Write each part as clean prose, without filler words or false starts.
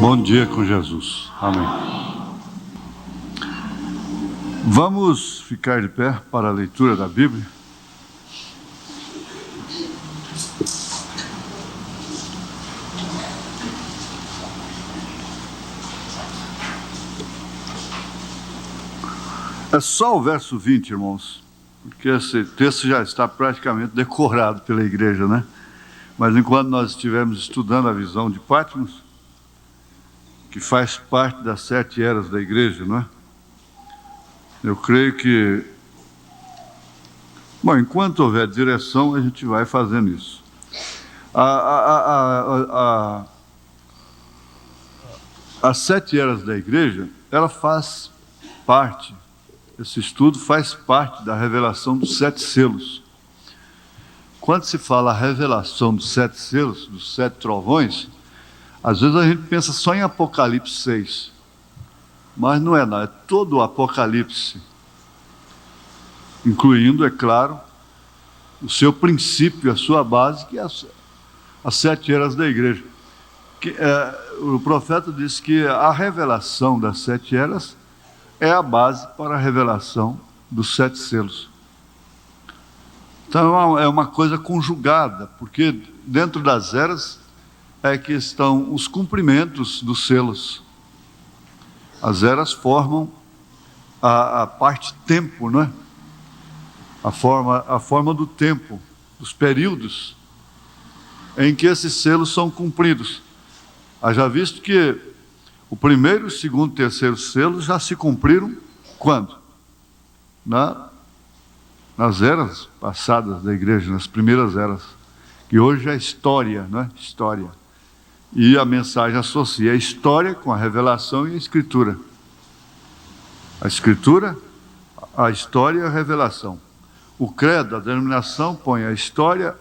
Bom dia com Jesus. Amém. Vamos ficar de pé para a leitura da Bíblia. É só o verso 20, irmãos, porque esse texto já está praticamente decorado pela igreja, né? Mas enquanto nós estivermos estudando a visão de Patmos, que faz parte das 7 eras da igreja, não é? Eu creio que, bom, enquanto houver direção, a gente vai fazendo isso. As 7 eras da igreja, ela faz parte, esse estudo faz parte da revelação dos 7 selos. Quando se fala a revelação dos 7 selos, dos 7 trovões, às vezes a gente pensa só em Apocalipse 6. Mas não é, não. É todo o Apocalipse. Incluindo, é claro, o seu princípio, a sua base, que é as 7 eras da igreja. O profeta disse que a revelação das 7 eras é a base para a revelação dos 7 selos. Então é uma coisa conjugada, porque dentro das eras é que estão os cumprimentos dos selos. As eras formam a parte tempo, não é? A forma do tempo, dos períodos em que esses selos são cumpridos. Haja visto que o primeiro, segundo e terceiro selos já se cumpriram quando? Nas eras passadas da igreja, nas primeiras eras, que hoje é história, não é? História. E a mensagem associa a história com a revelação e a escritura. A escritura, a história e a revelação. O credo, a denominação, põe a história,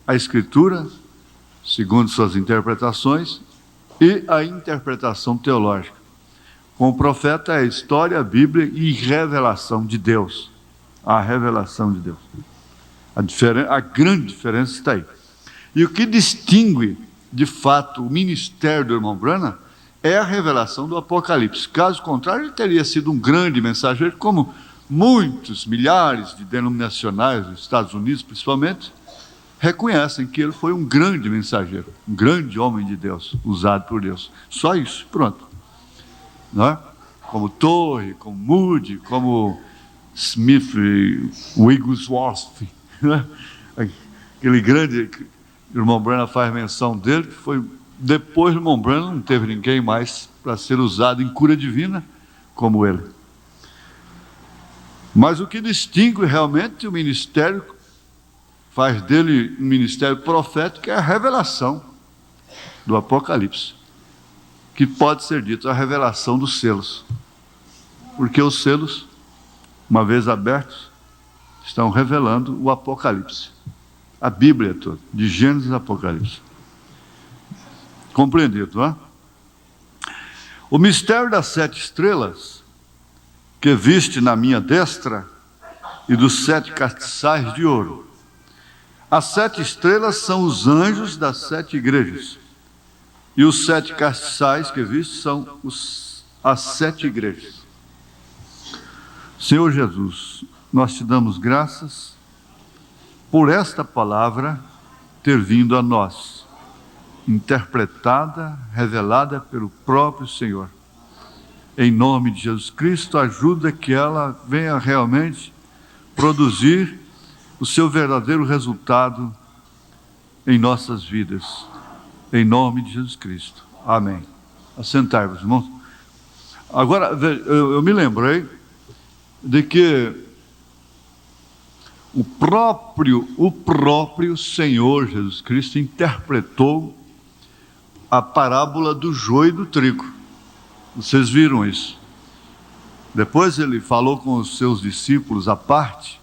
a escritura, segundo suas interpretações, e a interpretação teológica. Com o profeta é a história, a Bíblia e revelação de Deus. A revelação de Deus. A grande diferença está aí. E o que distingue, de fato, o ministério do irmão Branham é a revelação do Apocalipse. Caso contrário, ele teria sido um grande mensageiro, como muitos, milhares de denominacionais dos Estados Unidos, principalmente, reconhecem que ele foi um grande mensageiro, um grande homem de Deus, usado por Deus. Só isso, pronto. Não é? Como Torrey, como Moody, como Smith Wigglesworth, né? Aquele grande, o irmão Branham faz menção dele, que foi, depois do irmão Branham, não teve ninguém mais para ser usado em cura divina como ele. Mas o que distingue realmente o ministério, faz dele um ministério profético, é a revelação do Apocalipse, que pode ser dito a revelação dos selos, porque os selos, uma vez abertos, estão revelando o Apocalipse, a Bíblia toda, de Gênesis a Apocalipse. Compreendido, não é? O mistério das 7 estrelas, que viste na minha destra, e dos 7 castiçais de ouro. As 7 estrelas são os anjos das 7 igrejas, e os 7 castiçais que viste são as 7 igrejas. Senhor Jesus, nós te damos graças por esta palavra ter vindo a nós, interpretada, revelada pelo próprio Senhor. Em nome de Jesus Cristo, ajuda que ela venha realmente produzir o seu verdadeiro resultado em nossas vidas. Em nome de Jesus Cristo. Amém. Assentai-vos, irmãos. Agora, eu me lembrei de que o próprio Senhor Jesus Cristo interpretou a parábola do joio e do trigo. Vocês viram isso? Depois ele falou com os seus discípulos à parte,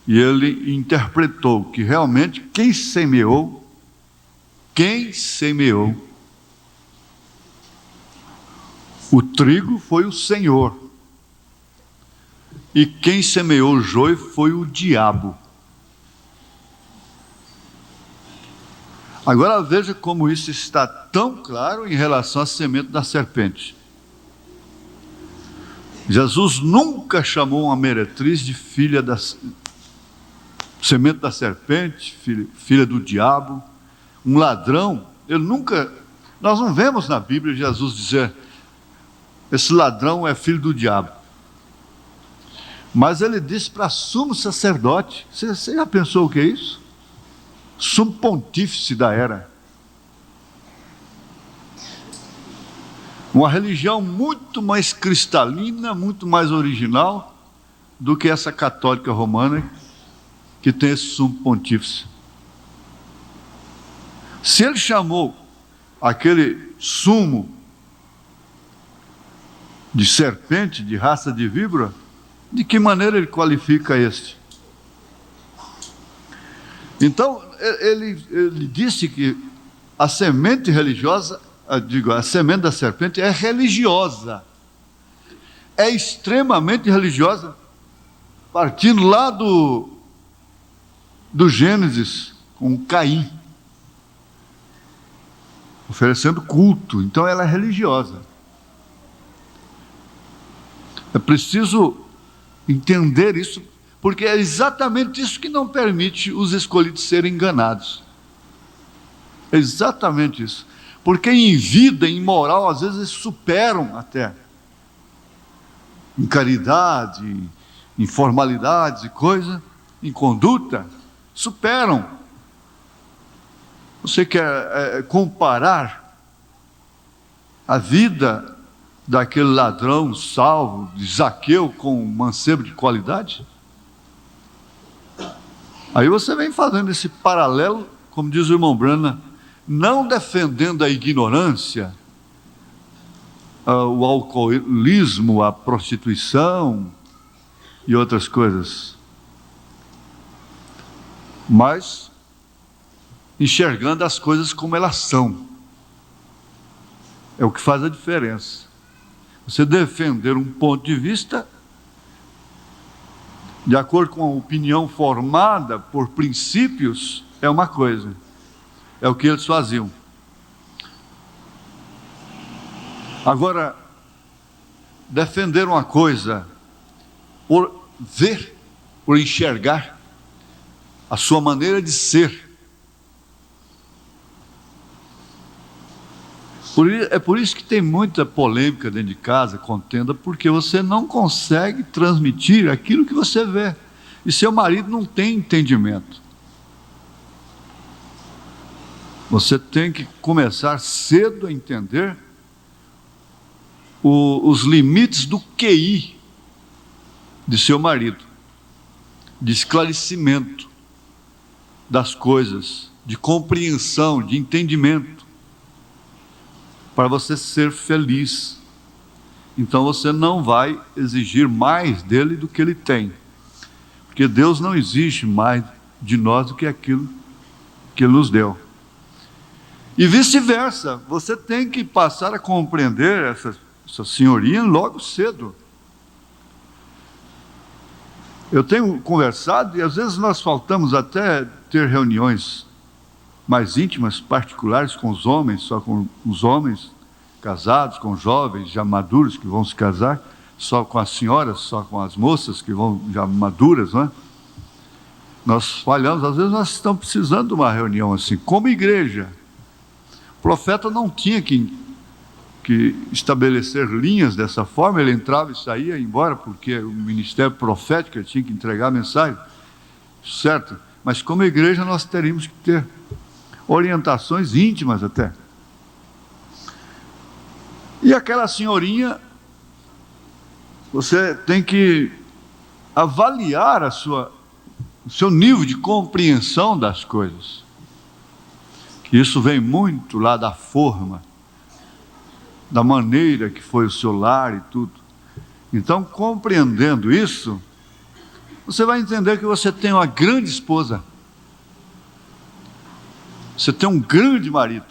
e ele interpretou que realmente quem semeou o trigo foi o Senhor. E quem semeou o joio foi o diabo. Agora veja como isso está tão claro em relação à semente da serpente. Jesus nunca chamou uma meretriz de filha da semente da serpente, filha do diabo, um ladrão. Ele nunca, nós não vemos na Bíblia Jesus dizer, esse ladrão é filho do diabo. Mas ele disse para sumo sacerdote. Você já pensou o que é isso? Sumo pontífice da era. Uma religião muito mais cristalina, muito mais original do que essa católica romana que tem esse sumo pontífice. Se ele chamou aquele sumo de serpente, de raça de víbora, de que maneira ele qualifica este? Então, ele disse que a semente religiosa, a semente da serpente é religiosa, é extremamente religiosa, partindo lá do Gênesis, com Caim, oferecendo culto. Então ela é religiosa. É preciso entender isso, porque é exatamente isso que não permite os escolhidos serem enganados. É exatamente isso. Porque em vida, em moral, às vezes eles superam até. Em caridade, em formalidades e coisa, em conduta, superam. Você quer comparar a vida daquele ladrão salvo, de Zaqueu, com um mancebo de qualidade? Aí você vem fazendo esse paralelo, como diz o irmão Brana, não defendendo a ignorância, o alcoolismo, a prostituição e outras coisas, mas enxergando as coisas como elas são. É o que faz a diferença. Você defender um ponto de vista de acordo com a opinião formada por princípios é uma coisa. É o que eles faziam. Agora, defender uma coisa por ver, por enxergar a sua maneira de ser. É por isso que tem muita polêmica dentro de casa, contenda, porque você não consegue transmitir aquilo que você vê. E seu marido não tem entendimento. Você tem que começar cedo a entender os limites do QI de seu marido, de esclarecimento das coisas, de compreensão, de entendimento, para você ser feliz. Então você não vai exigir mais dele do que ele tem, porque Deus não exige mais de nós do que aquilo que ele nos deu. E vice-versa, você tem que passar a compreender essa senhorinha logo cedo. Eu tenho conversado, e às vezes nós faltamos até ter reuniões mais íntimas, particulares com os homens, só com os homens casados, com jovens já maduros que vão se casar, só com as senhoras, só com as moças que vão já maduras, não é? Nós falhamos, às vezes nós estamos precisando de uma reunião assim, como igreja. O profeta não tinha que estabelecer linhas dessa forma, ele entrava e saía, ia embora, porque o ministério profético ele tinha que entregar a mensagem, certo? Mas como igreja nós teríamos que ter orientações íntimas até. E aquela senhorinha, você tem que avaliar o seu nível de compreensão das coisas. Que isso vem muito lá da forma, da maneira que foi o seu lar e tudo. Então, compreendendo isso, você vai entender que você tem uma grande esposa. Você tem um grande marido.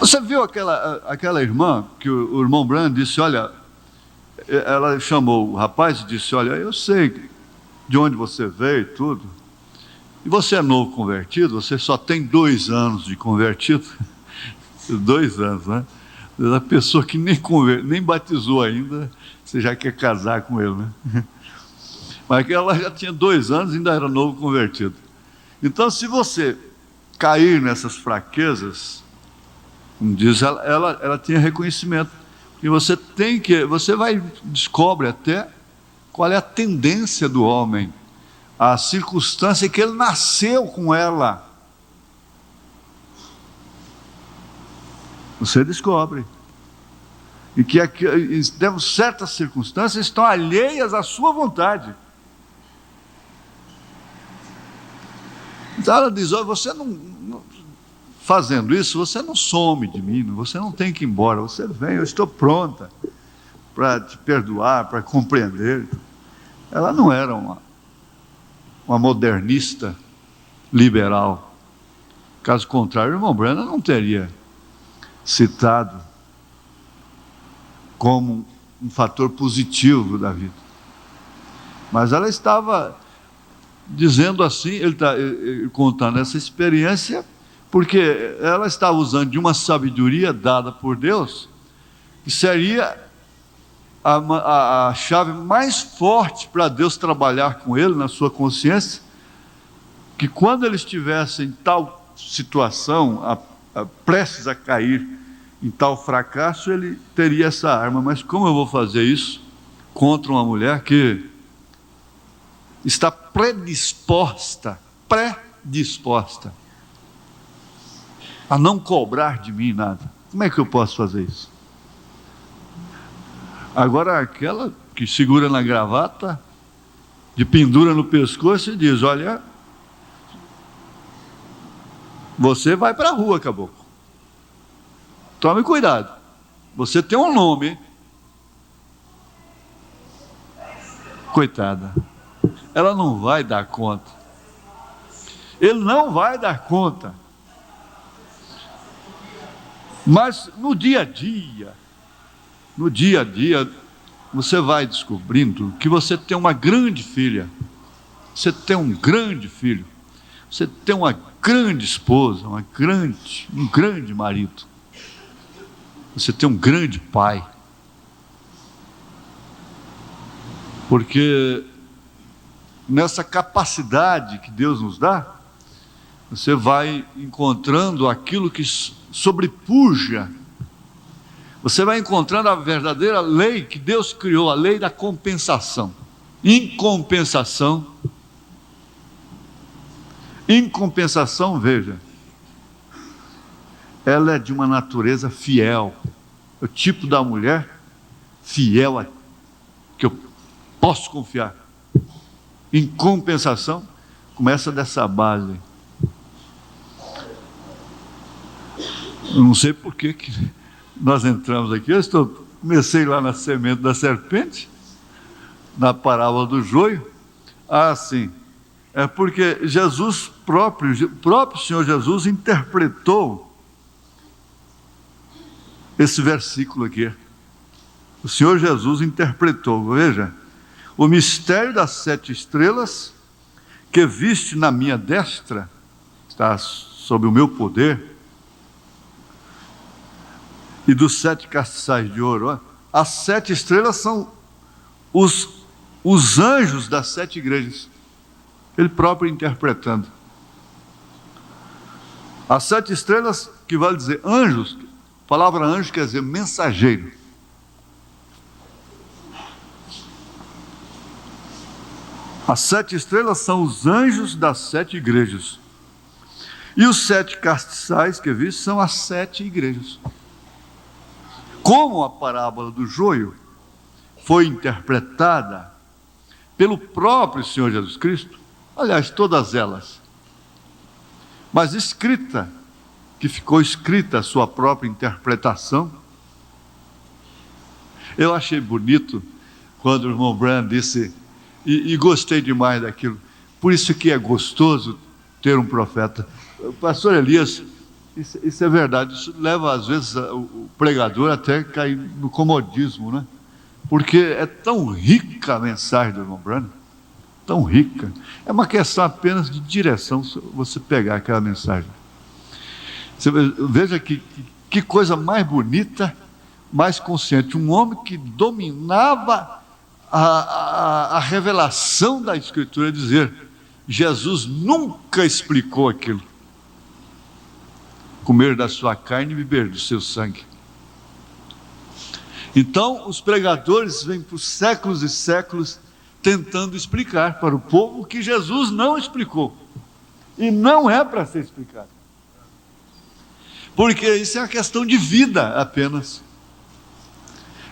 Você viu aquela irmã que o irmão Brando disse, olha, ela chamou o rapaz e disse, olha, eu sei de onde você veio e tudo, e você é novo convertido, você só tem 2 anos de convertido, 2 anos, né? A pessoa que nem batizou ainda, você já quer casar com ele, né? Mas que ela já tinha 2 anos e ainda era novo convertido. Então, se você cair nessas fraquezas, como diz, ela tinha reconhecimento. E você descobre até qual é a tendência do homem, a circunstância que ele nasceu com ela. Você descobre. E que certas circunstâncias estão alheias à sua vontade. Então ela diz: olha, você fazendo isso, você não some de mim, você não tem que ir embora, você vem, eu estou pronta para te perdoar, para compreender. Ela não era uma modernista liberal. Caso contrário, o irmão Branham não teria citado como um fator positivo da vida. Mas ela estava dizendo assim, ele está contando essa experiência, porque ela estava usando de uma sabedoria dada por Deus, que seria a chave mais forte para Deus trabalhar com ele, na sua consciência, que quando ele estivesse em tal situação, prestes a cair em tal fracasso, ele teria essa arma. Mas como eu vou fazer isso contra uma mulher que está predisposta a não cobrar de mim nada? Como é que eu posso fazer isso? Agora, aquela que segura na gravata, de pendura no pescoço, e diz: olha, você vai para a rua, caboclo. Tome cuidado. Você tem um nome, hein? Coitada. Ela não vai dar conta. Ele não vai dar conta. Mas no dia a dia, você vai descobrindo que você tem uma grande filha, você tem um grande filho, você tem uma grande esposa, um grande marido, você tem um grande pai. Porque nessa capacidade que Deus nos dá, você vai encontrando aquilo que sobrepuja. Você vai encontrando a verdadeira lei que Deus criou, a lei da compensação. Em compensação, veja, ela é de uma natureza fiel. O tipo da mulher fiel, que eu posso confiar. Em compensação, começa dessa base. Eu não sei por que nós entramos aqui. Comecei lá na semente da serpente, na parábola do joio. Sim, é porque o próprio Senhor Jesus interpretou esse versículo aqui. O Senhor Jesus interpretou, veja: o mistério das 7 estrelas que viste na minha destra, está sob o meu poder, e dos 7 castiçais de ouro. As 7 estrelas são os anjos das 7 igrejas. Ele próprio interpretando. As 7 estrelas, que vale dizer anjos, a palavra anjo quer dizer mensageiro. As 7 estrelas são os anjos das 7 igrejas. E os 7 castiçais que viste são as 7 igrejas. Como a parábola do joio foi interpretada pelo próprio Senhor Jesus Cristo, aliás, todas elas, mas que ficou escrita a sua própria interpretação. Eu achei bonito quando o irmão Branham disse, e gostei demais daquilo: por isso que é gostoso ter um profeta. Pastor Elias, isso é verdade, isso leva às vezes o pregador até a cair no comodismo, né? Porque é tão rica a mensagem do irmão Branham, tão rica. É uma questão apenas de direção, se você pegar aquela mensagem. Você veja que coisa mais bonita, mais consciente. Um homem que dominava a revelação da Escritura, dizer: Jesus nunca explicou aquilo. Comer da sua carne e beber do seu sangue. Então, os pregadores vêm por séculos e séculos tentando explicar para o povo o que Jesus não explicou. E não é para ser explicado. Porque isso é uma questão de vida apenas.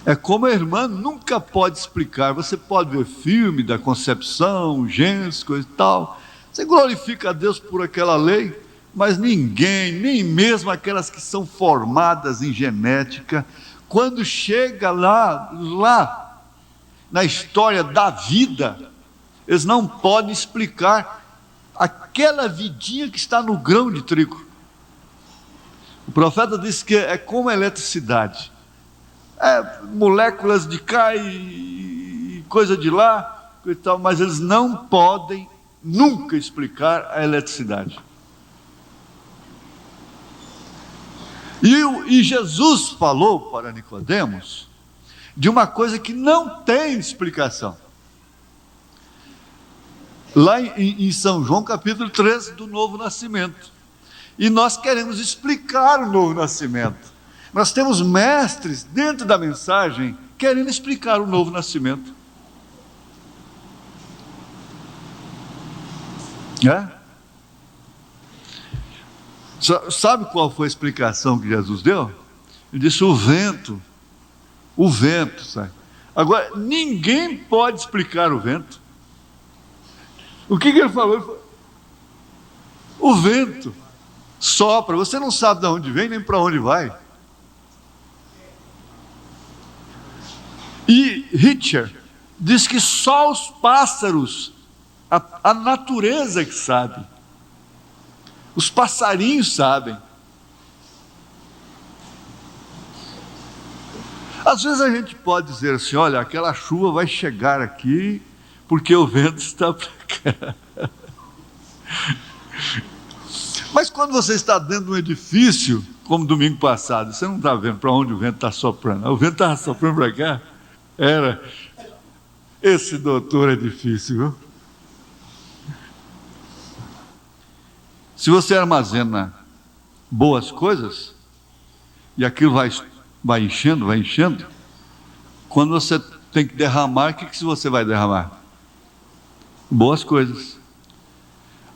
É como a irmã nunca pode explicar. Você pode ver filme da concepção, Gênesis, coisa e tal. Você glorifica a Deus por aquela lei, mas ninguém, nem mesmo aquelas que são formadas em genética, quando chega lá na história da vida, eles não podem explicar aquela vidinha que está no grão de trigo. O profeta disse que é como a eletricidade. Moléculas de cá e coisa de lá, e tal, mas eles não podem nunca explicar a eletricidade. E Jesus falou para Nicodemos de uma coisa que não tem explicação. Lá em São João capítulo 13, do novo nascimento. E nós queremos explicar o novo nascimento. Nós temos mestres dentro da mensagem querendo explicar o novo nascimento. Sabe qual foi a explicação que Jesus deu? Ele disse: o vento, sabe? Agora, ninguém pode explicar o vento. O que ele falou? Ele falou: o vento sopra, você não sabe de onde vem nem para onde vai. E Richard diz que só os pássaros, a natureza que sabe. Os passarinhos sabem. Às vezes a gente pode dizer assim: olha, aquela chuva vai chegar aqui porque o vento está para cá. Mas quando você está dentro de um edifício, como domingo passado, você não está vendo para onde o vento está soprando. O vento estava soprando para cá. Esse doutor é difícil, viu? Se você armazena boas coisas, e aquilo vai enchendo, quando você tem que derramar, o que você vai derramar? Boas coisas.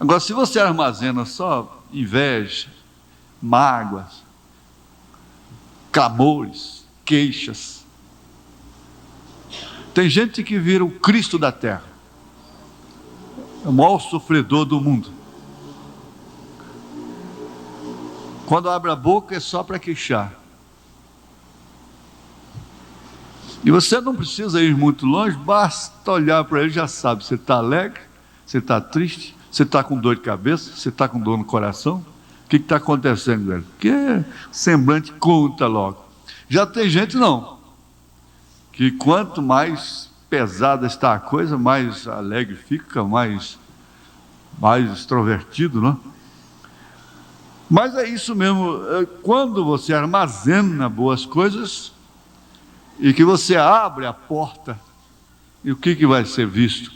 Agora, se você armazena só inveja, mágoas, clamores, queixas, tem gente que vira o Cristo da terra, é o maior sofredor do mundo. Quando abre a boca é só para queixar. E você não precisa ir muito longe, basta olhar para ele, já sabe, você está alegre, você está triste, você está com dor de cabeça, você está com dor no coração. O que está acontecendo, velho? Porque semblante conta logo. Já tem gente não, que quanto mais pesada está a coisa, mais alegre fica, mais extrovertido, não? Mas é isso mesmo, quando você armazena boas coisas e que você abre a porta, e o que vai ser visto?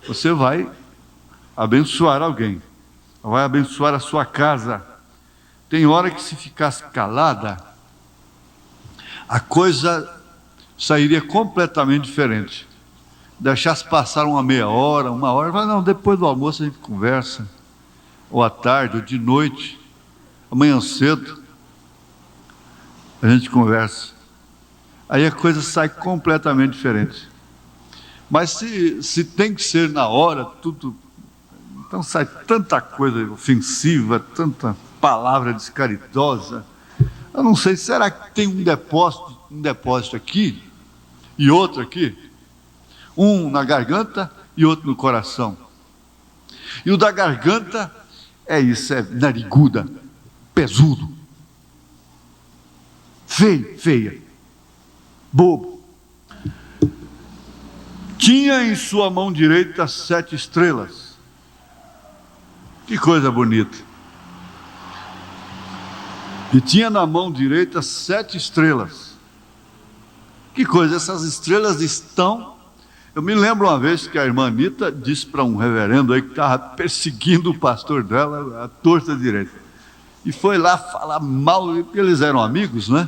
Você vai abençoar alguém, vai abençoar a sua casa. Tem hora que se ficasse calada, a coisa sairia completamente diferente. Deixasse passar uma meia hora, uma hora, mas não, depois do almoço a gente conversa. Ou à tarde, ou de noite, amanhã cedo, a gente conversa. Aí a coisa sai completamente diferente. Mas se tem que ser na hora, tudo, então sai tanta coisa ofensiva, tanta palavra descaridosa. Eu não sei, será que tem um depósito aqui e outro aqui? Um na garganta e outro no coração. E o da garganta é nariguda, pesudo, feia, bobo. Tinha em sua mão direita 7 estrelas. Que coisa bonita. E tinha na mão direita 7 estrelas. Que coisa, essas estrelas estão... Eu me lembro uma vez que a irmã Anitta disse para um reverendo aí que estava perseguindo o pastor dela, a torta direita. E foi lá falar mal, porque eles eram amigos, né?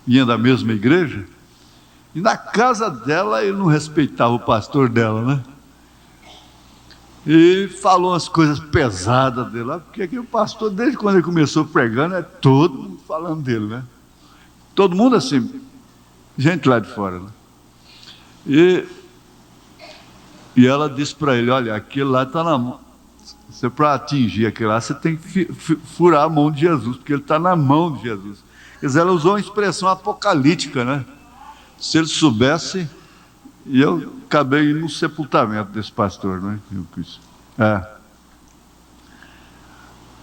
Vinha da mesma igreja. E na casa dela ele não respeitava o pastor dela, né? E falou umas coisas pesadas dele lá, porque aqui o pastor, desde quando ele começou pregando, é todo mundo falando dele, né? Todo mundo assim, gente lá de fora, né? E ela disse para ele: olha, aquele lá está na mão. Você, para atingir aquele lá, você tem que furar a mão de Jesus, porque ele está na mão de Jesus. Quer dizer, ela usou uma expressão apocalíptica, né? Se ele soubesse, e eu acabei no sepultamento desse pastor, né?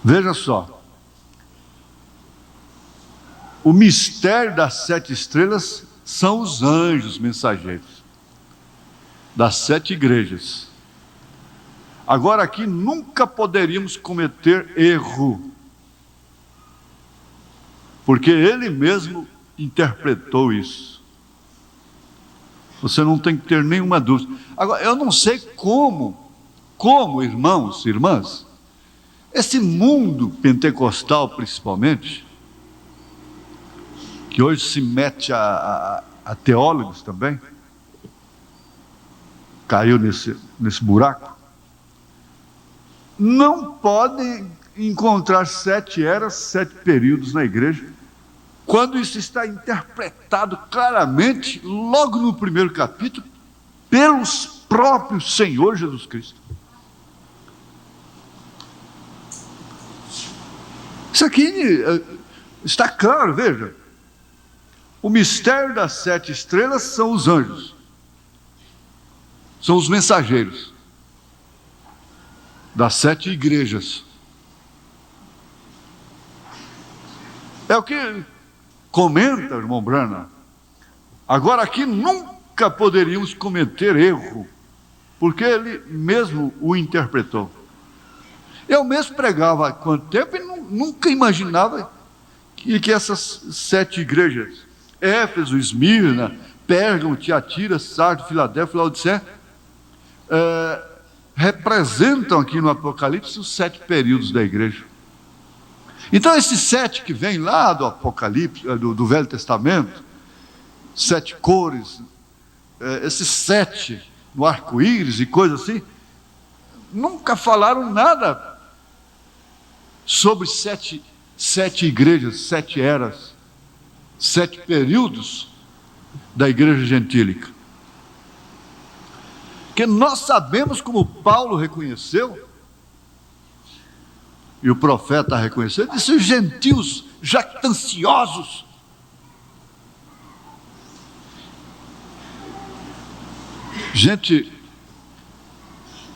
Veja só, o mistério das 7 estrelas são os anjos mensageiros das 7 igrejas. Agora aqui nunca poderíamos cometer erro, porque ele mesmo interpretou isso. Você não tem que ter nenhuma dúvida. Agora, eu não sei como, irmãos e irmãs, esse mundo pentecostal principalmente, que hoje se mete a teólogos também, caiu nesse buraco, não pode encontrar 7 eras, 7 períodos na igreja, quando isso está interpretado claramente, logo no primeiro capítulo, pelos próprios Senhor Jesus Cristo. Isso aqui está claro, veja. O mistério das 7 estrelas são os anjos, são os mensageiros das 7 igrejas. É o que comenta o irmão Branham. Agora aqui nunca poderíamos cometer erro, porque ele mesmo o interpretou. Eu mesmo pregava há quanto tempo e nunca imaginava que essas 7 igrejas, Éfeso, Esmirna, Pérgamo, Tiatira, Sardes, Filadélfia, Laodiceia, representam aqui no Apocalipse os 7 períodos da igreja. Então esses 7 que vêm lá do Apocalipse, do Velho Testamento, 7 cores, esses 7 no arco-íris e coisas assim, nunca falaram nada sobre 7 igrejas, 7 eras, 7 períodos da igreja gentílica. Porque nós sabemos, como Paulo reconheceu, e o profeta reconheceu, esses gentios jactanciosos. Gente,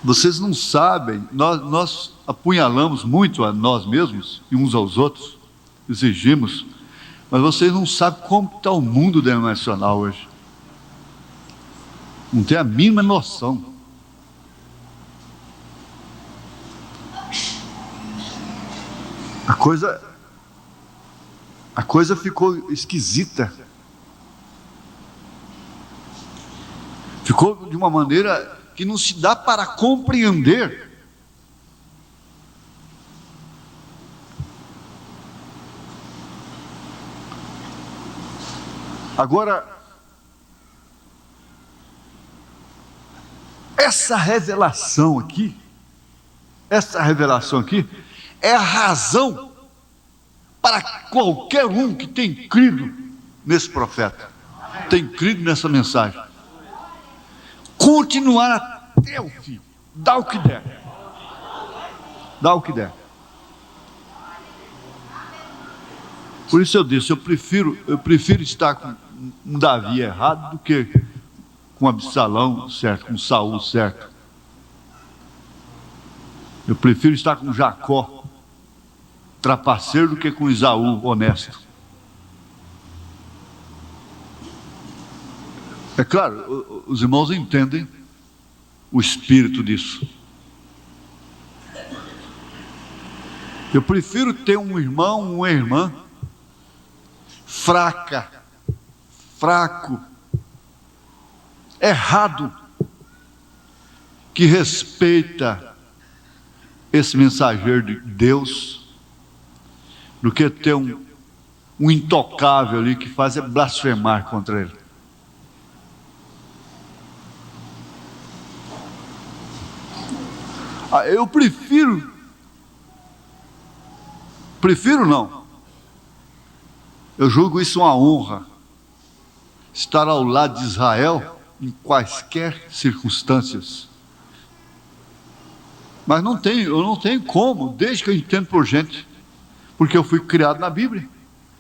vocês não sabem, nós apunhalamos muito a nós mesmos e uns aos outros, exigimos, mas vocês não sabem como está o mundo denominacional hoje. Não tem a mínima noção. A coisa ficou esquisita. Ficou de uma maneira que não se dá para compreender. Agora, essa revelação aqui é a razão para qualquer um que tem crido nesse profeta, tem crido nessa mensagem, continuar até o fim, dá o que der. Por isso eu disse, eu prefiro estar com um Davi errado do que com Absalão certo, com Saul certo. Eu prefiro estar com Jacó trapaceiro do que com Esaú honesto. É claro, os irmãos entendem o espírito disso. Eu prefiro ter um irmão, uma irmã fraca, fraco, errado, que respeita esse mensageiro de Deus, do que ter um intocável ali que faz é blasfemar contra ele. Eu prefiro não, eu julgo isso uma honra, estar ao lado de Israel em quaisquer circunstâncias. Mas eu não tenho como, desde que eu entendo por gente, porque eu fui criado na Bíblia,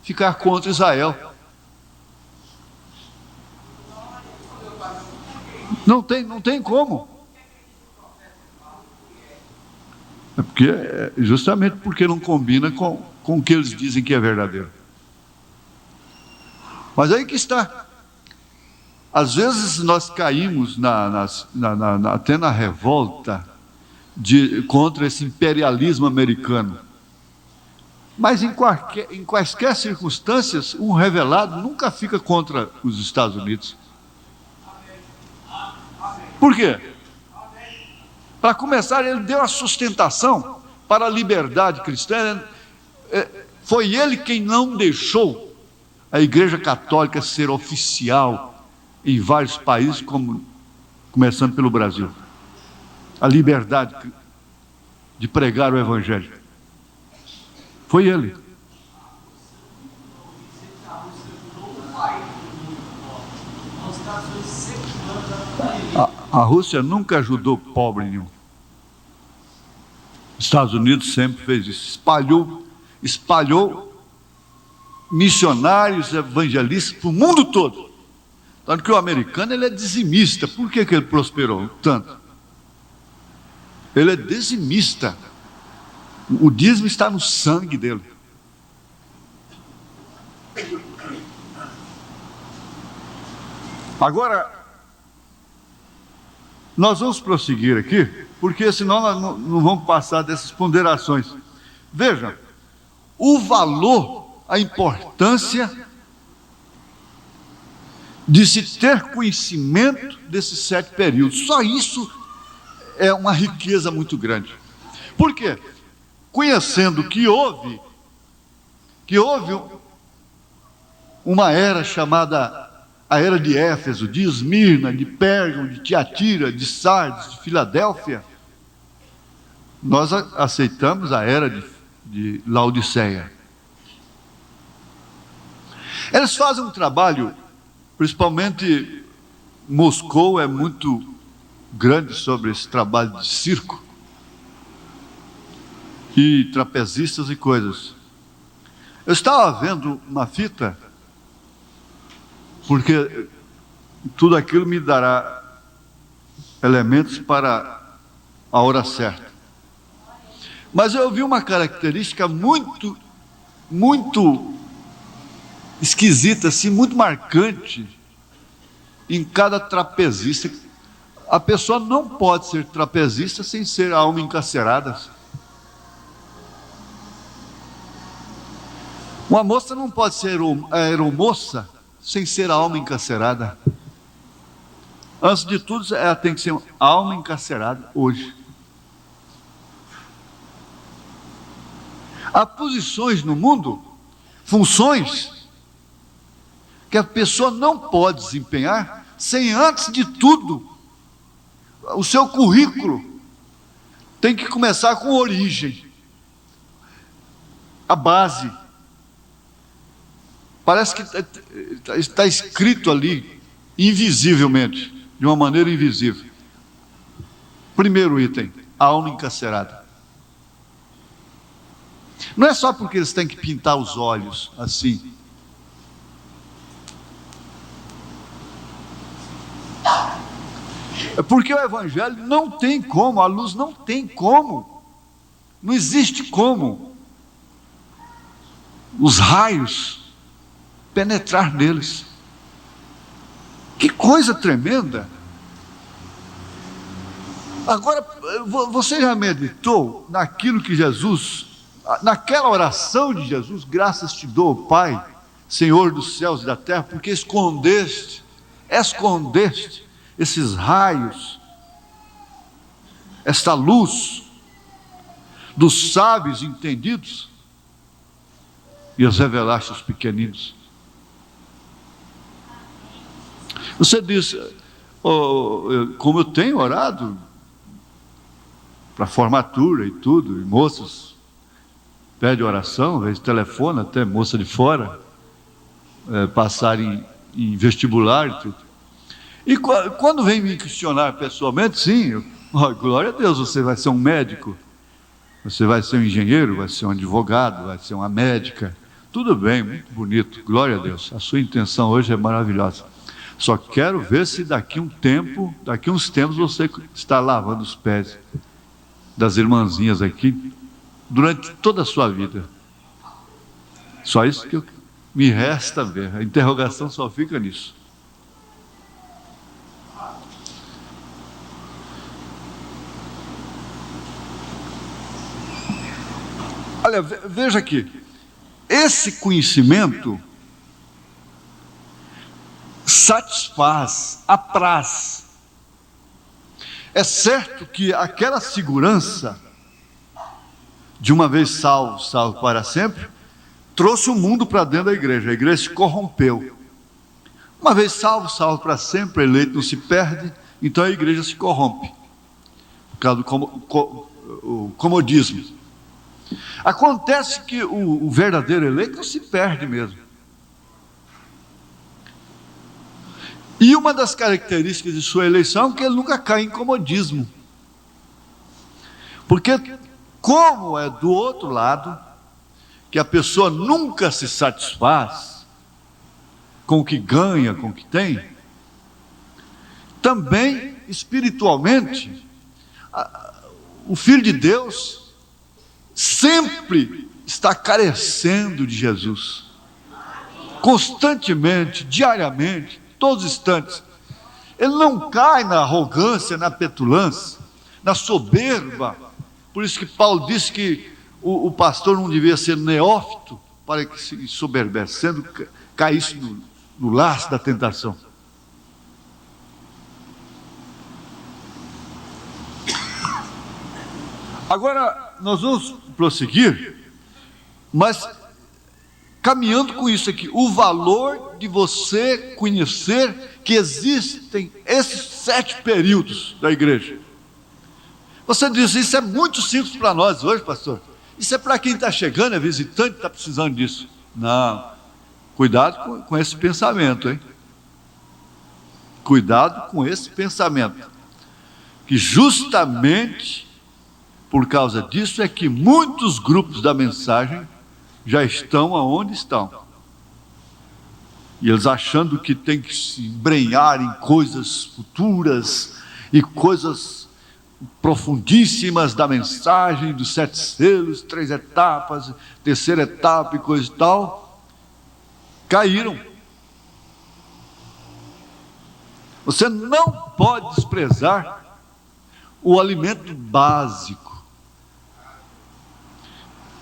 ficar contra Israel. Não tem como. Justamente porque não combina com o que eles dizem que é verdadeiro. Mas aí que está. Às vezes nós caímos até na revolta contra esse imperialismo americano. Mas em quaisquer circunstâncias, um revelado nunca fica contra os Estados Unidos. Por quê? Para começar, ele deu a sustentação para a liberdade cristã. Foi ele quem não deixou a Igreja Católica ser oficial em vários países, começando pelo Brasil. A liberdade de pregar o Evangelho. Foi ele. A Rússia nunca ajudou pobre nenhum. Os Estados Unidos sempre fez isso. Espalhou missionários evangelistas para o mundo todo. Tanto que o americano ele é dizimista. Por que ele prosperou tanto? Ele é dizimista. O dízimo está no sangue dele. Agora, nós vamos prosseguir aqui, porque senão nós não vamos passar dessas ponderações. Veja, o valor, a importância de se ter conhecimento desses 7 períodos. Só isso é uma riqueza muito grande. Por quê? Conhecendo que houve uma era chamada a era de Éfeso, de Esmirna, de Pérgamo, de Tiatira, de Sardes, de Filadélfia, nós aceitamos a era de Laodiceia. Eles fazem um trabalho, principalmente Moscou é muito grande sobre esse trabalho de circo, e trapezistas e coisas. Eu estava vendo uma fita, porque tudo aquilo me dará elementos para a hora certa. Mas eu vi uma característica muito esquisita, assim, muito marcante em cada trapezista. A pessoa não pode ser trapezista sem ser alma encarcerada. Uma moça não pode ser aeromoça sem ser alma encarcerada. Antes de tudo, ela tem que ser alma encarcerada hoje. Há posições no mundo, funções, que a pessoa não pode desempenhar sem, antes de tudo, o seu currículo tem que começar com origem, a base. Parece que está escrito ali, invisivelmente, de uma maneira invisível. Primeiro item, alma encarcerada. Não é só porque eles têm que pintar os olhos assim. É porque o Evangelho não tem como, a luz não tem como, não existe como os raios penetrar neles. Que coisa tremenda! Agora, você já meditou naquilo que Jesus, naquela oração de Jesus, graças te dou, Pai, Senhor dos céus e da terra, porque escondeste esses raios, esta luz dos sábios entendidos e os revelaste aos pequeninos. Você diz, como eu tenho orado para formatura e tudo, e moças pede oração, às vezes telefona até moça de fora, passar em vestibular e tudo. E quando vem me questionar pessoalmente, sim, glória a Deus, você vai ser um médico, você vai ser um engenheiro, vai ser um advogado, vai ser uma médica, tudo bem, muito bonito, glória a Deus, a sua intenção hoje é maravilhosa. Só quero ver se daqui uns tempos você está lavando os pés das irmãzinhas aqui durante toda a sua vida. Só isso que me resta ver. A interrogação só fica nisso. Olha, veja aqui. Esse conhecimento satisfaz, apraz. É certo que aquela segurança de uma vez salvo, salvo para sempre, trouxe o mundo para dentro da igreja. A igreja se corrompeu. Uma vez salvo, salvo para sempre, eleito não se perde, então a igreja se corrompe. Por causa do comodismo. Acontece que o verdadeiro eleito não se perde mesmo. E uma das características de sua eleição é que ele nunca cai em comodismo. Porque, como é do outro lado, que a pessoa nunca se satisfaz com o que ganha, com o que tem, também, espiritualmente, o Filho de Deus sempre está carecendo de Jesus. Constantemente, diariamente, todos os instantes. Ele não cai na arrogância, na petulância, na soberba. Por isso que Paulo disse que o pastor não devia ser neófito para que se soberbecendo caísse no laço da tentação. Agora nós vamos prosseguir, mas caminhando com isso aqui, o valor de você conhecer que existem esses 7 períodos da igreja. Você diz, isso é muito simples para nós hoje, pastor. Isso é para quem está chegando, é visitante, está precisando disso. Não, cuidado com esse pensamento, hein? Cuidado com esse pensamento. Que justamente por causa disso é que muitos grupos da mensagem já estão aonde estão. E eles achando que tem que se embrenhar em coisas futuras e coisas profundíssimas da mensagem, dos 7 selos, 3 etapas, terceira etapa e coisa e tal, caíram. Você não pode desprezar o alimento básico.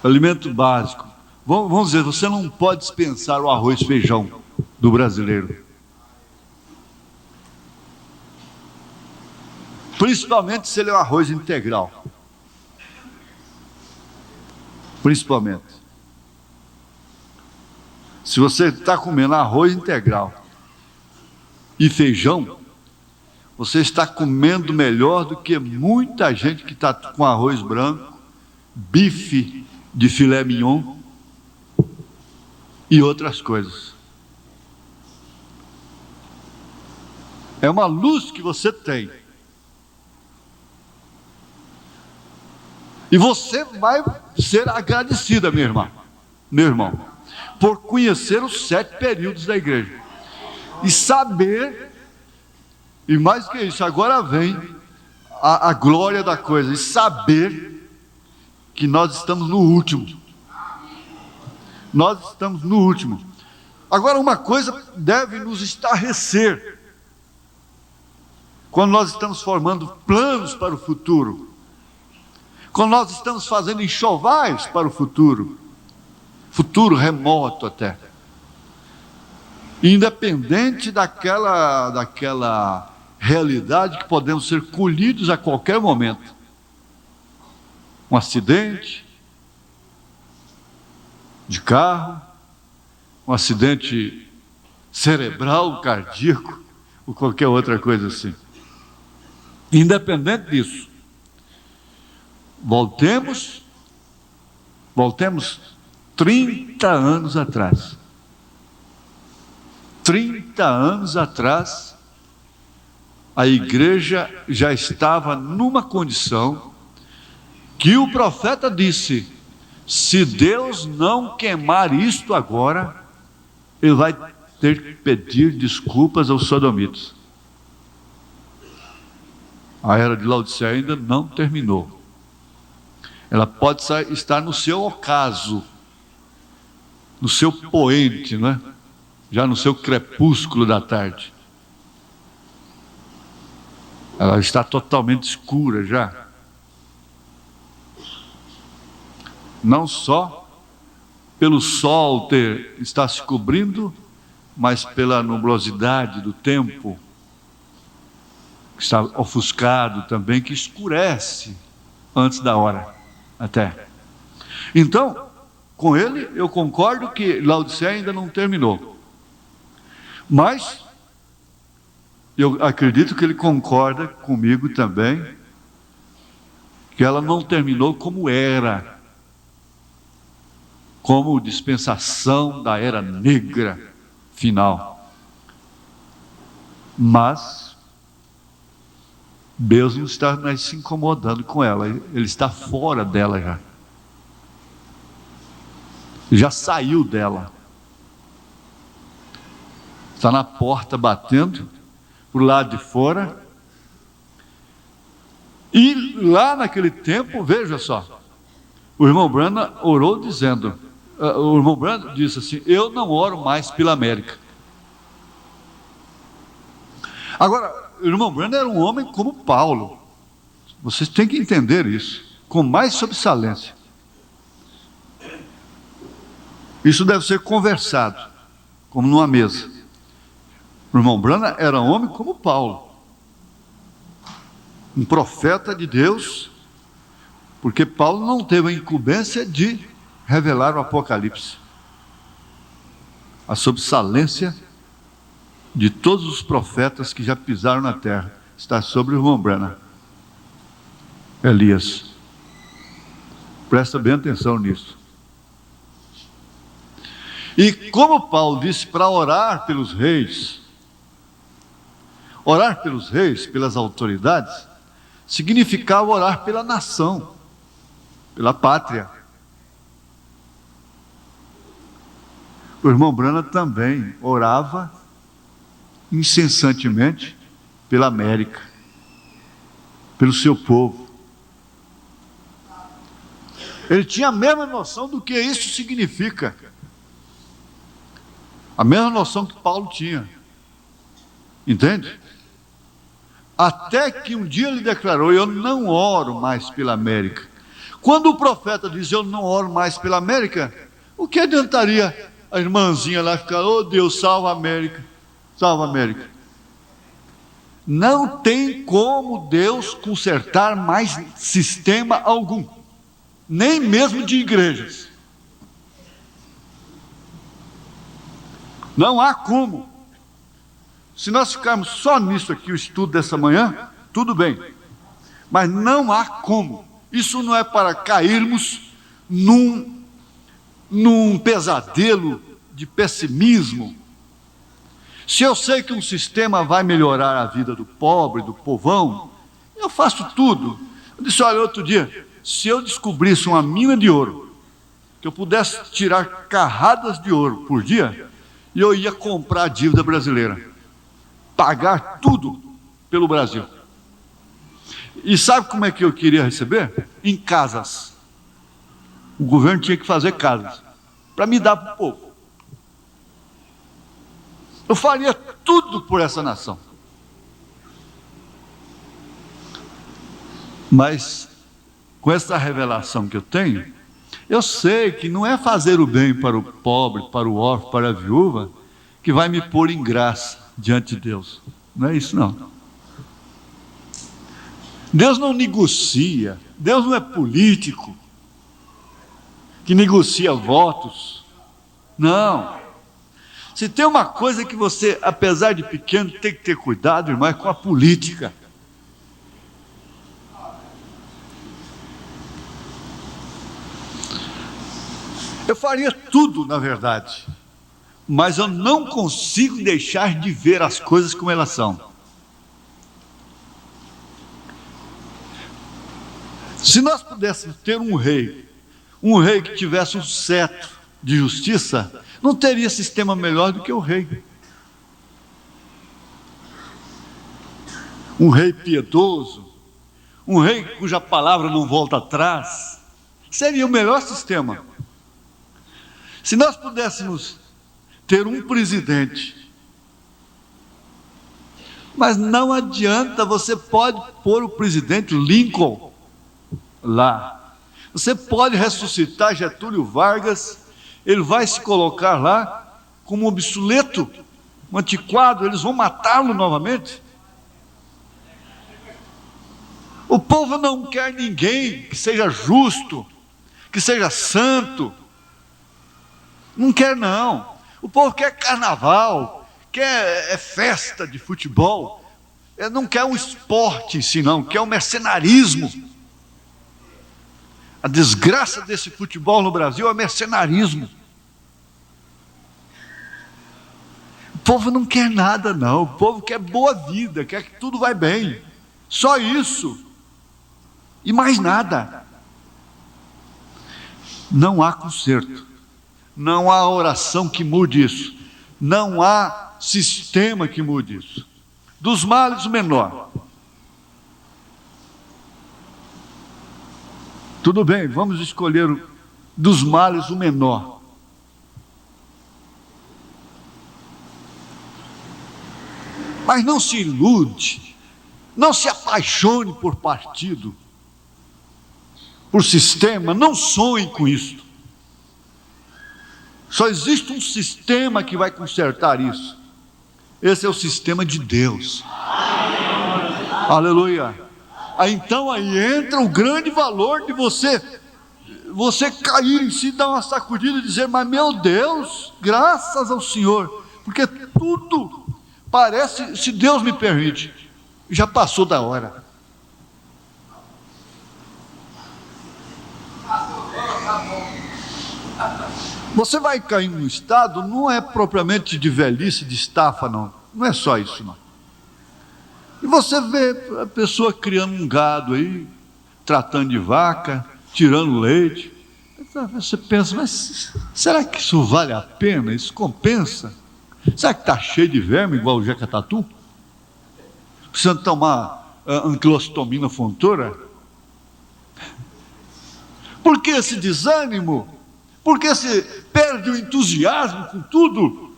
O alimento básico. Vamos dizer, você não pode dispensar o arroz e feijão do brasileiro. Principalmente se ele é um arroz integral. Principalmente. Se você está comendo arroz integral e feijão, você está comendo melhor do que muita gente que está com arroz branco, bife de filé mignon e outras coisas. É uma luz que você tem. E você vai ser agradecida, minha irmã, meu irmão, por conhecer os 7 períodos da igreja. E saber, e mais que isso, agora vem a glória da coisa, e saber que nós estamos no último. Nós estamos no último. Agora, uma coisa deve nos estarrecer quando nós estamos formando planos para o futuro, quando nós estamos fazendo enxovais para o futuro, futuro remoto até, independente daquela realidade que podemos ser colhidos a qualquer momento. Um acidente de carro, um acidente cerebral, cardíaco, ou qualquer outra coisa assim. Independente disso, voltemos 30 anos atrás. 30 anos atrás, a igreja já estava numa condição que o profeta disse: se Deus não queimar isto agora, ele vai ter que pedir desculpas aos sodomitas. A era de Laodiceia ainda não terminou. Ela pode estar no seu ocaso, no seu poente, não é? Já no seu crepúsculo da tarde. Ela está totalmente escura já. Não só pelo sol estar se cobrindo, mas pela nublosidade do tempo, que está ofuscado também, que escurece antes da hora até. Então, com ele eu concordo que Laodiceia ainda não terminou, mas eu acredito que ele concorda comigo também que ela não terminou como era, como dispensação da era negra final. Mas Deus não está mais se incomodando com ela, ele está fora dela já. Já saiu dela. Está na porta batendo, por lado de fora. E lá naquele tempo, veja só, o irmão Branham orou dizendo, o irmão Branham disse assim: eu não oro mais pela América. Agora, o irmão Branham era um homem como Paulo. Vocês têm que entender isso, com mais sobressalência. Isso deve ser conversado, como numa mesa. O irmão Branham era um homem como Paulo, um profeta de Deus, porque Paulo não teve a incumbência de revelar o Apocalipse. A sobressalência de todos os profetas que já pisaram na terra está sobre o irmão Branham. Elias. Presta bem atenção nisso. E como Paulo disse para orar pelos reis, pelas autoridades, significava orar pela nação, pela pátria. O irmão Branham também orava incessantemente pela América, pelo seu povo. Ele tinha a mesma noção do que isso significa, a mesma noção que Paulo tinha, entende? Até que um dia ele declarou: eu não oro mais pela América. Quando o profeta diz: eu não oro mais pela América, o que adiantaria a irmãzinha lá ficar: oh Deus, salva a América, salva a América? Não tem como Deus consertar mais sistema algum, nem mesmo de igrejas. Não há como. Se nós ficarmos só nisso aqui, o estudo dessa manhã, tudo bem, mas não há como. Isso não é para cairmos num pesadelo de pessimismo. Se eu sei que um sistema vai melhorar a vida do pobre, do povão, eu faço tudo. Eu disse: olha, outro dia, se eu descobrisse uma mina de ouro, que eu pudesse tirar carradas de ouro por dia, eu ia comprar a dívida brasileira, pagar tudo pelo Brasil. E sabe como é que eu queria receber? Em casas. O governo tinha que fazer casas para me dar para o povo. Eu faria tudo por essa nação. Mas, com essa revelação que eu tenho, eu sei que não é fazer o bem para o pobre, para o órfão, para a viúva, que vai me pôr em graça diante de Deus. Não é isso, não. Deus não negocia, Deus não é político, que negocia votos. Não. Se tem uma coisa que você, apesar de pequeno, tem que ter cuidado, irmão, é com a política. Eu faria tudo, na verdade, mas eu não consigo deixar de ver as coisas como elas são. Se nós pudéssemos ter um rei que tivesse um cetro de justiça, não teria sistema melhor do que o rei. Um rei piedoso, um rei cuja palavra não volta atrás, seria o melhor sistema. Se nós pudéssemos ter um presidente, mas não adianta, você pode pôr o presidente Lincoln lá, você pode ressuscitar Getúlio Vargas, ele vai se colocar lá como obsoleto, um antiquado, eles vão matá-lo novamente. O povo não quer ninguém que seja justo, que seja santo, não quer não. O povo quer carnaval, quer festa de futebol, não quer um esporte em si não, quer um mercenarismo. A desgraça desse futebol no Brasil é mercenarismo. O povo não quer nada não, o povo quer boa vida, quer que tudo vai bem, só isso, e mais nada. Não há conserto, não há oração que mude isso, não há sistema que mude isso. Dos males o menor. Tudo bem, vamos escolher dos males o menor. Mas não se ilude, não se apaixone por partido, por sistema, não sonhe com isso. Só existe um sistema que vai consertar isso. Esse é o sistema de Deus. Aleluia. Então aí entra o grande valor de você cair em si, dar uma sacudida e dizer, mas meu Deus, graças ao Senhor, porque tudo parece, se Deus me permite, já passou da hora. Você vai cair num estado, não é propriamente de velhice, de estafa, não é só isso não. E você vê a pessoa criando um gado aí, tratando de vaca, tirando leite. Você pensa, mas será que isso vale a pena? Isso compensa? Será que está cheio de verme igual o jacatatu? Precisando tomar ancilostomina fontoura? Por que esse desânimo? Por que se perde o entusiasmo com tudo?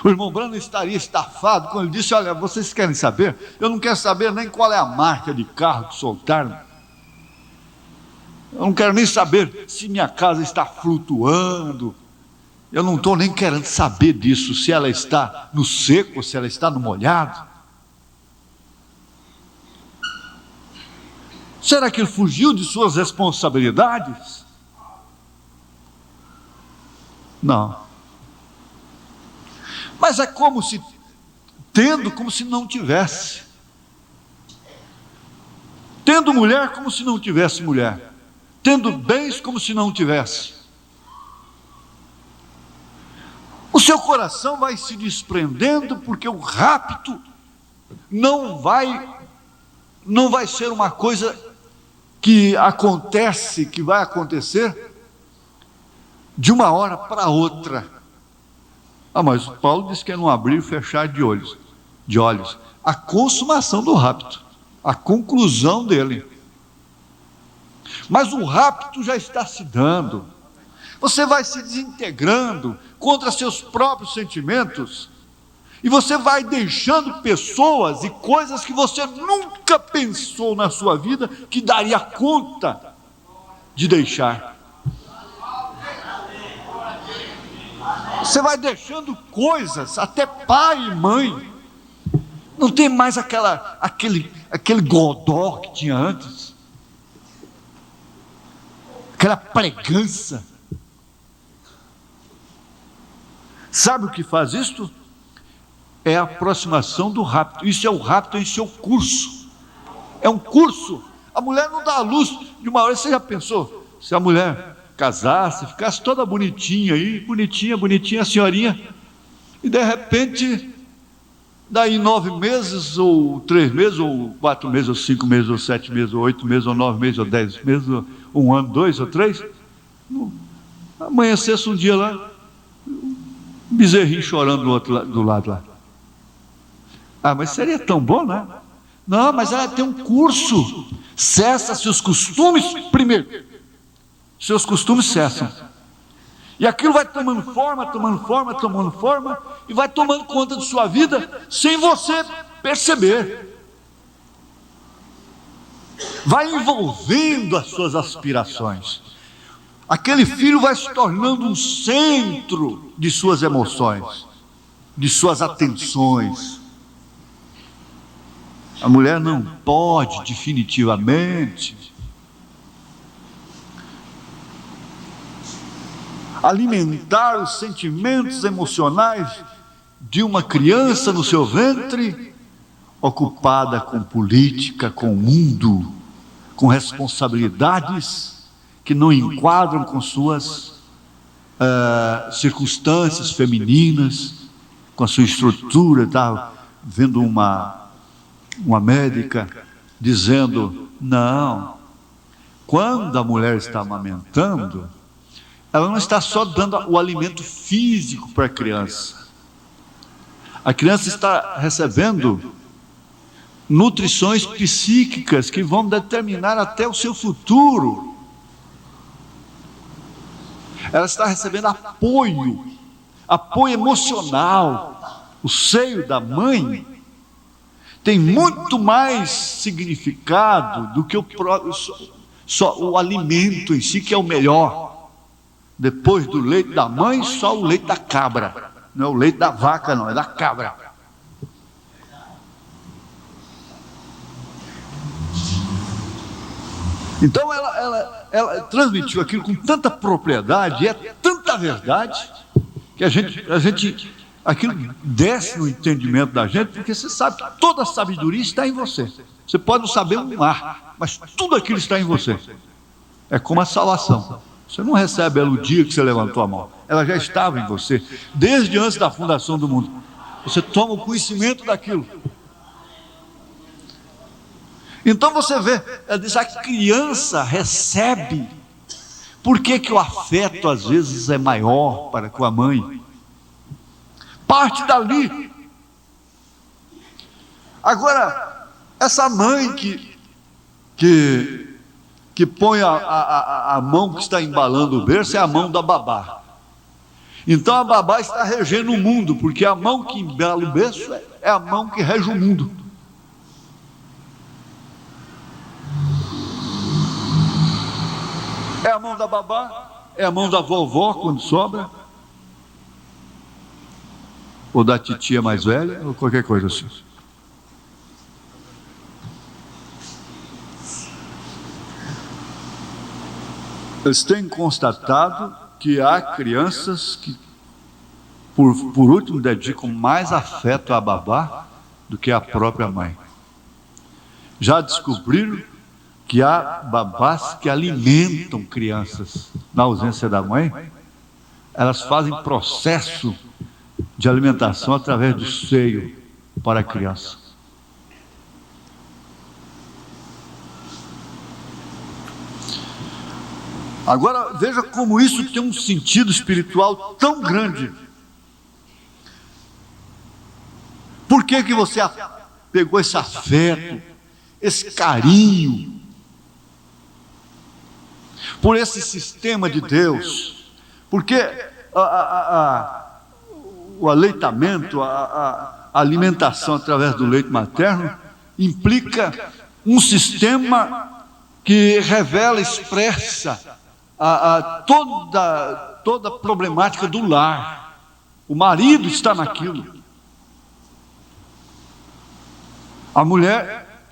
O irmão Branham estaria estafado quando ele disse, olha, vocês querem saber? Eu não quero saber nem qual é a marca de carro que soltaram. Eu não quero nem saber se minha casa está flutuando. Eu não estou nem querendo saber disso, se ela está no seco, se ela está no molhado. Será que ele fugiu de suas responsabilidades? Não. Mas é como se, como se não tivesse. Tendo mulher, como se não tivesse mulher. Tendo bens, como se não tivesse. O seu coração vai se desprendendo, porque o rapto não vai ser uma coisa que acontece, que vai acontecer de uma hora para outra. Mas Paulo diz que é num abrir e fechar de olhos. A consumação do rapto, a conclusão dele. Mas o rapto já está se dando. Você vai se desintegrando contra seus próprios sentimentos E você vai deixando pessoas e coisas que você nunca pensou na sua vida que daria conta de deixar. Você vai deixando coisas, até pai e mãe. Não tem mais aquele godó que tinha antes. Aquela pregança. Sabe o que faz isto? É a aproximação do rapto. Isso é o rapto em seu curso. É um curso. A mulher não dá a luz de uma hora. Você já pensou? Se a mulher casasse, ficasse toda bonitinha aí, bonitinha, a senhorinha, e de repente, daí 9 meses, ou 3 meses, ou 4 meses, ou 5 meses, ou 7 meses, ou 8 meses, ou 9 meses, ou 10 meses, ou 1 ano, 2 ou 3, amanhecesse um dia lá, um bezerrinho chorando do lado lá. Ah, mas seria tão bom, né? Não, mas ela tem um curso. Cessa-se os costumes primeiro. Seus costumes cessam. E aquilo vai tomando forma, e vai tomando conta de sua vida sem você perceber. Vai envolvendo as suas aspirações. Aquele filho vai se tornando um centro de suas emoções, de suas atenções. A mulher não pode definitivamente alimentar os sentimentos emocionais de uma criança no seu ventre, ocupada com política, com o mundo, com responsabilidades que não enquadram com suas circunstâncias femininas, com a sua estrutura. Estava vendo uma médica dizendo: não, quando a mulher está amamentando, ela não está só dando o alimento físico para a criança está recebendo nutrições psíquicas que vão determinar até o seu futuro. Ela está recebendo apoio emocional. O seio da mãe tem muito mais significado do que só o alimento em si, que é o melhor. Depois do leite da mãe, só o leite da cabra. Não é o leite da vaca, não, é da cabra. Então ela transmitiu aquilo com tanta propriedade, e é tanta verdade, que a gente aquilo desce no entendimento da gente, porque você sabe que toda a sabedoria está em você. Você pode não saber um ar, mas tudo aquilo está em você. É como a salvação. Você não recebe ela o dia que você levantou a mão. Ela já estava em você, desde antes da fundação do mundo. Você toma o conhecimento daquilo. Então você vê, ela diz, a criança recebe. Por que o afeto às vezes é maior para com a mãe? Parte dali. Agora, essa mãe que põe a mão que está embalando o berço é a mão da babá. Então a babá está regendo o mundo, porque a mão que embala o berço é a mão que rege o mundo. É a mão da babá, é a mão da vovó quando sobra, ou da titia mais velha, ou qualquer coisa assim. Eles têm constatado que há crianças que, por último, dedicam mais afeto à babá do que à própria mãe. Já descobriram que há babás que alimentam crianças na ausência da mãe. Elas fazem processo de alimentação através do seio para a criança. Agora veja como isso tem um sentido espiritual tão grande. Por que você pegou esse afeto, esse carinho por esse sistema de Deus? Porque o aleitamento, a alimentação através do leite materno, implica um sistema que revela, expressa toda a problemática do lar. O marido está naquilo. A mulher,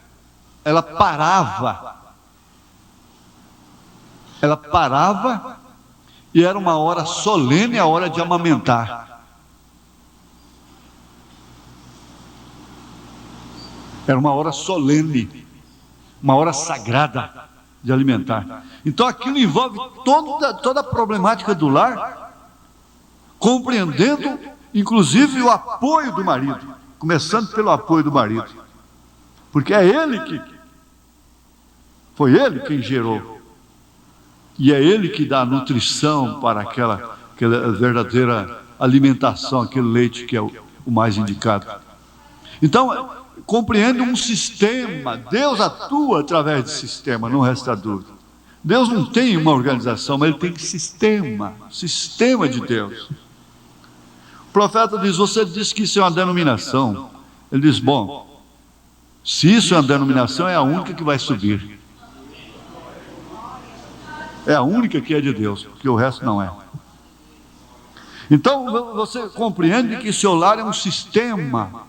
ela parava e era uma hora solene, a hora de amamentar. Era uma hora solene, uma hora sagrada de alimentar. Então aquilo envolve toda a problemática do lar, compreendendo inclusive o apoio do marido, começando pelo apoio do marido, porque foi ele quem gerou, e é ele que dá a nutrição para aquela verdadeira alimentação, aquele leite que é o mais indicado. Então, compreende um sistema. Deus atua através de sistema, não resta dúvida. Deus não tem uma organização, mas ele tem sistema de Deus. O profeta diz: você disse que isso é uma denominação. Ele diz: bom, se isso é uma denominação, é a única que vai subir. É a única que é de Deus, porque o resto não é. Então você compreende que seu lar é um sistema.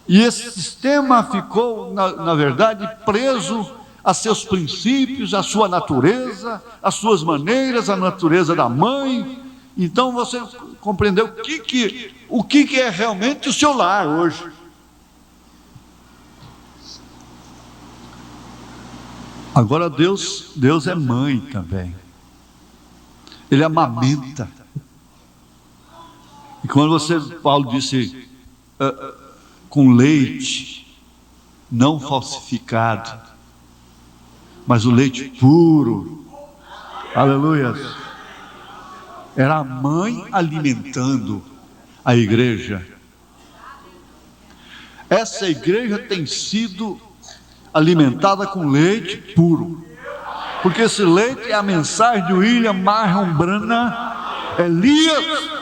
E esse sistema ficou, na verdade, preso a seus princípios, a sua natureza, as suas maneiras, a natureza da mãe. Então você compreendeu o que é realmente o seu lar hoje. Agora Deus é mãe também. Ele amamenta. E quando Paulo disse com leite não falsificado, mas o leite puro, aleluia, era a mãe alimentando a igreja. Essa igreja tem sido alimentada com leite puro, porque esse leite é a mensagem de William Marion Branham Elias.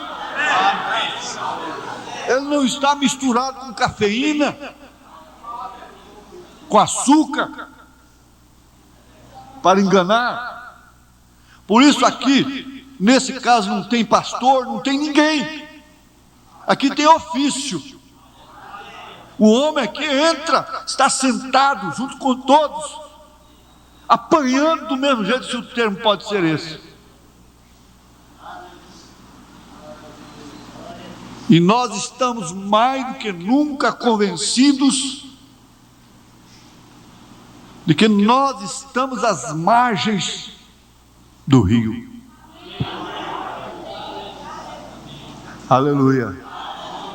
Ele não está misturado com cafeína, com açúcar, para enganar. Por isso aqui, nesse caso, não tem pastor, não tem ninguém. Aqui tem ofício. O homem aqui entra, está sentado junto com todos, apanhando do mesmo jeito, se o termo pode ser esse. E nós estamos mais do que nunca convencidos de que nós estamos às margens do rio. Aleluia,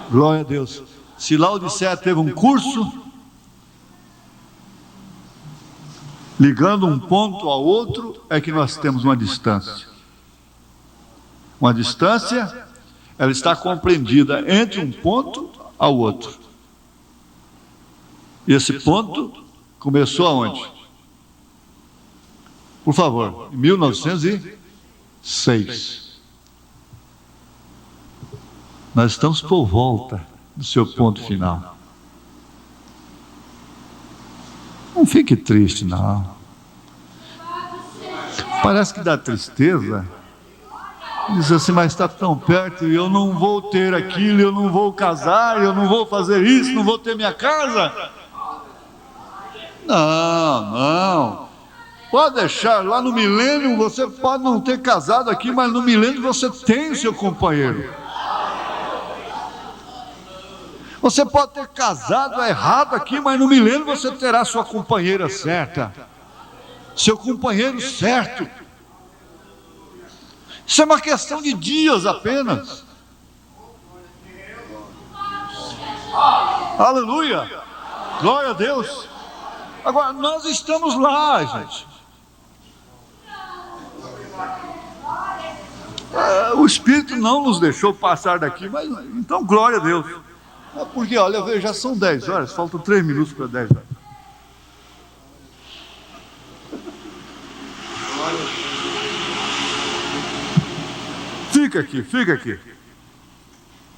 glória a Deus. Se Laodiceia teve um curso, ligando um ponto ao outro, é que nós temos uma distância. Uma distância, ela está compreendida entre um ponto ao outro. E esse ponto começou aonde? Por favor, em 1906. Nós estamos por volta do seu ponto final. Não fique triste, não. Parece que dá tristeza. Diz assim, mas está tão perto e eu não vou ter aquilo, eu não vou casar, eu não vou fazer isso, não vou ter minha casa. Não. Pode deixar, lá no milênio você pode não ter casado aqui, mas no milênio você tem seu companheiro. Você pode ter casado errado aqui, mas no milênio você terá sua companheira certa, seu companheiro certo. Isso é uma questão de dias apenas. Aleluia, glória a Deus. Agora, nós estamos lá, gente. O Espírito não nos deixou passar daqui, mas então glória a Deus. Porque, olha, já são 10 horas, faltam 3 minutos para 10 horas. Fica aqui.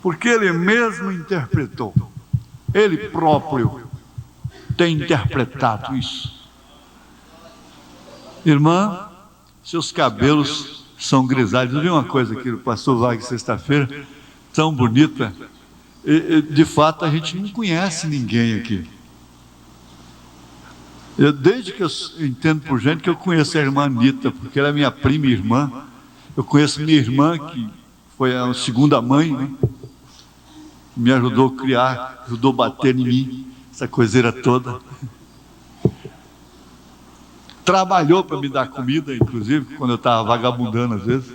porque ele mesmo interpretou, ele próprio tem interpretado isso. Irmã, seus cabelos são grisalhos. Eu vi uma coisa aqui do pastor Wagner sexta-feira, tão bonita. De fato, a gente não conhece ninguém aqui. Desde que eu entendo por gente que eu conheço a irmã Anitta, porque ela é minha prima e irmã. Eu conheço minha irmã, que foi a segunda mãe, né? Me ajudou a criar, ajudou a bater em mim, essa coiseira toda. Trabalhou para me dar comida, inclusive, quando eu estava vagabundando às vezes.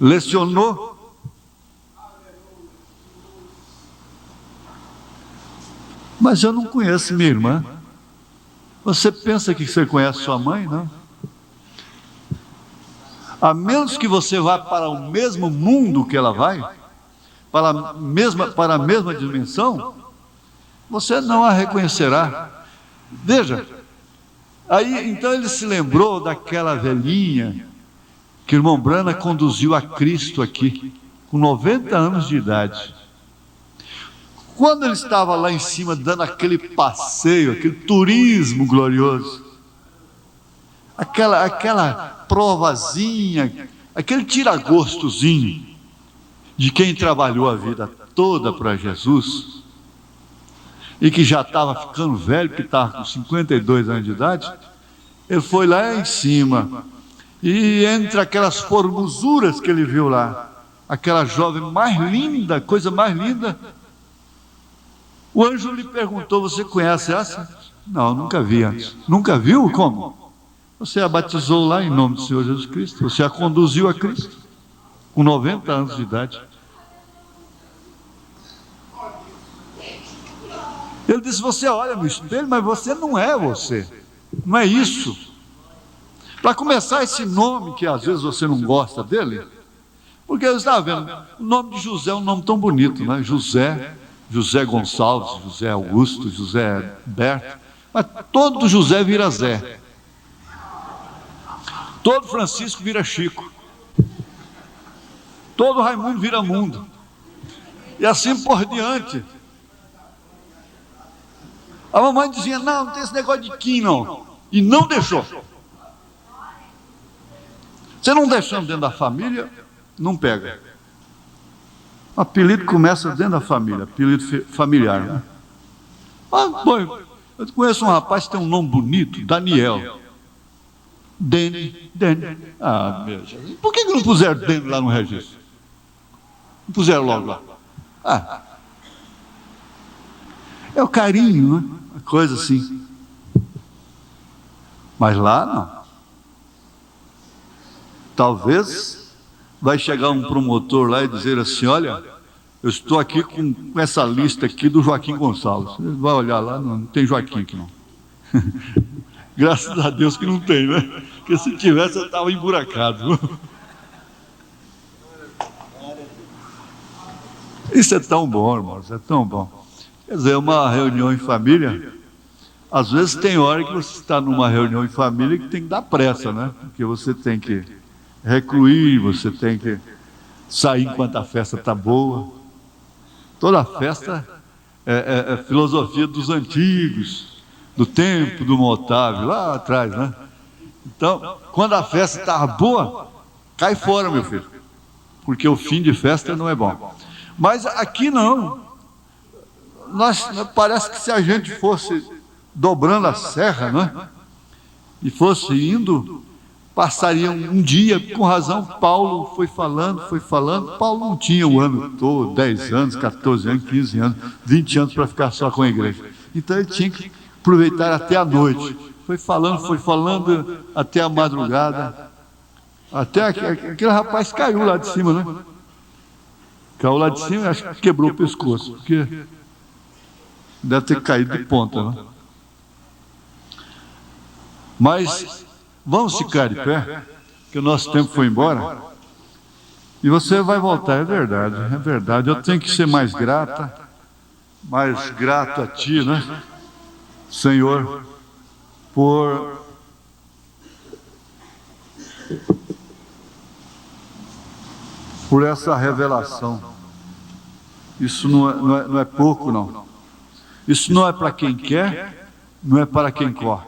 Lecionou. Mas eu não conheço minha irmã. Você pensa que você conhece sua mãe? Não. A menos que você vá para o mesmo mundo que ela vai, para a mesma dimensão, você não a reconhecerá. Veja, aí então ele se lembrou daquela velhinha que o irmão Brana conduziu a Cristo aqui, com 90 anos de idade. Quando ele estava lá em cima dando aquele passeio, aquele turismo glorioso, aquela provazinha, aquele tira-gostozinho de quem trabalhou a vida toda para Jesus e que já estava ficando velho, que estava com 52 anos de idade, ele foi lá em cima e entre aquelas formosuras que ele viu lá, aquela jovem mais linda, coisa mais linda, o anjo lhe perguntou: você conhece essa? Não, nunca vi antes. Nunca viu? Como? Você a batizou lá em nome do Senhor Jesus Cristo, você a conduziu a Cristo, com 90 anos de idade. Ele disse: você olha no espelho, mas você não é você, não é isso. Para começar, esse nome que às vezes você não gosta dele, porque você está vendo, o nome de José é um nome tão bonito, né? José Gonçalves, José Augusto, José Berto, mas todo José vira Zé, todo Francisco vira Chico, todo Raimundo vira Mundo, e assim por diante. A mamãe dizia: não tem esse negócio de Kim não, e não deixou. Você não deixando dentro da família, não pega. O apelido começa dentro da família, apelido familiar, né? Bom, eu conheço um rapaz que tem um nome bonito, Daniel. Dene. Ah, meu Jesus. Por que não puseram Dene lá no registro? Não puseram logo lá. Ah, é o carinho, né? Uma coisa assim. Mas lá não. Talvez vai chegar um promotor lá e dizer assim: olha, eu estou aqui com essa lista aqui do Joaquim Gonçalves. Ele vai olhar lá, não tem Joaquim aqui não. Graças a Deus que não tem, né? Porque se tivesse eu estava emburacado. Isso é tão bom, irmãos, é tão bom. Quer dizer, uma reunião em família, às vezes tem hora que você está numa reunião em família que tem que dar pressa, né? Porque você tem que recluir, você tem que sair enquanto a festa está boa. Toda festa é filosofia dos antigos, do tempo do Otávio, lá atrás, né? Então, quando a festa está boa, cai fora, meu filho, porque o fim de festa não é bom. Mas aqui não. Parece que se a gente fosse dobrando a serra, né? E fosse indo, passaria um dia, com razão. Paulo foi falando. Paulo não tinha o ano todo, 10 anos, 14 anos, 15 anos, 20 anos para ficar só com a igreja. Então ele tinha que aproveitar até a noite. Foi falando até a madrugada. Até aquele rapaz caiu lá de cima, né? Caiu lá de cima e acho que quebrou o pescoço, porque deve ter caído de ponta, né? Mas vamos ficar de pé, que o nosso tempo foi embora. E você vai voltar, é verdade. Eu tenho que ser mais grato a Ti, né, Senhor, por por essa revelação. Isso não é pouco, não. Isso não é para quem quer, não é para quem corre.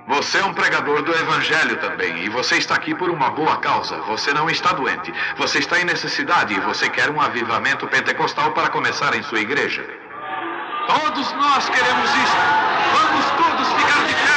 Você é um pregador do Evangelho também, e você está aqui por uma boa causa. Você não está doente, você está em necessidade e você quer um avivamento pentecostal para começar em sua igreja. Todos nós queremos isso. Vamos todos ficar de pé.